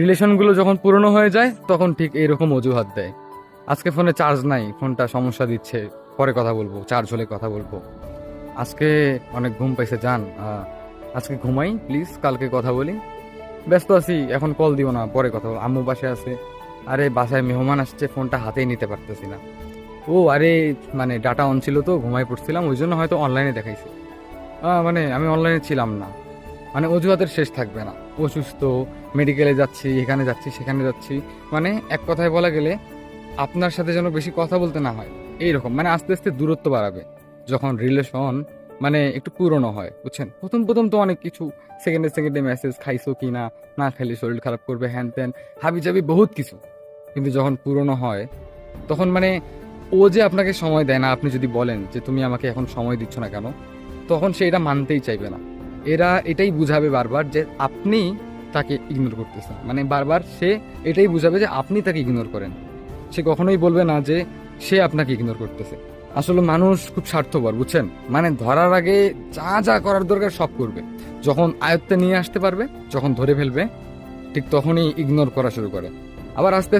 রিলেশনগুলো যখন পুরনো হয়ে যায় তখন ঠিক এইরকম অজুহাত দেয়, আজকে ফোনে চার্জ নাই, ফোনটা সমস্যা দিচ্ছে, পরে কথা বলবো, চার্জ হলে কথা বলবো, আজকে অনেক ঘুম পাইছে যান, আজকে ঘুমাই প্লিজ, কালকে কথা বলি, ব্যস্ত আছি এখন কল দিও না, পরে কথা বলবো, আম্মু বাসায় আছে, আরে বাসায় মেহমান আসছে, ফোনটা হাতেই নিতে পারতেছি না, ও আরে মানে ডাটা অন ছিল তো ঘুমাই পড়ছিলাম, ওই জন্য হয়তো অনলাইনে দেখাইছে, মানে আমি অনলাইনে ছিলাম না, মানে অজুহাতের শেষ থাকবে না। অসুস্থ, মেডিকেলে যাচ্ছি, এখানে যাচ্ছি, সেখানে যাচ্ছি, মানে এক কথায় বলা গেলে আপনার সাথে যেন বেশি কথা বলতে না হয়, এইরকম মানে আস্তে আস্তে দূরত্ব বাড়াবে যখন রিলেশন মানে একটু পুরনো হয়, বুঝছেন? প্রথম প্রথম তো অনেক কিছু, সেকেন্ডে সেকেন্ডে মেসেজ, খাইছো কি না, না খাইলে শরীর খারাপ করবে, হ্যান ত্যান, হাবি জাবি বহুত কিছু। কিন্তু যখন পুরনো হয় তখন মানে ও যে আপনাকে সময় দেয় না, আপনি যদি বলেন যে তুমি আমাকে এখন সময় দিচ্ছ না কেন, তখন সে এটা মানতেই চাইবে না। এরা এটাই বুঝাবে বারবার যে আপনি তাকে ইগনোর করতেছেন, মানে বারবার সে এটাই বুঝাবে যে আপনি তাকে ইগনোর করেন, সে কখনোই বলবে না যে সে আপনাকে ইগনোর করতেছে। আসলে মানুষ খুব স্বার্থপর, বুঝছেন? মানে ধরার আগে যা যা করার দরকার সব করবে, যখন আয়ত্তে নিয়ে আসতে পারবে, যখন ধরে ফেলবে, ঠিক তখনই ইগনোর করা শুরু করে। আবার আস্তে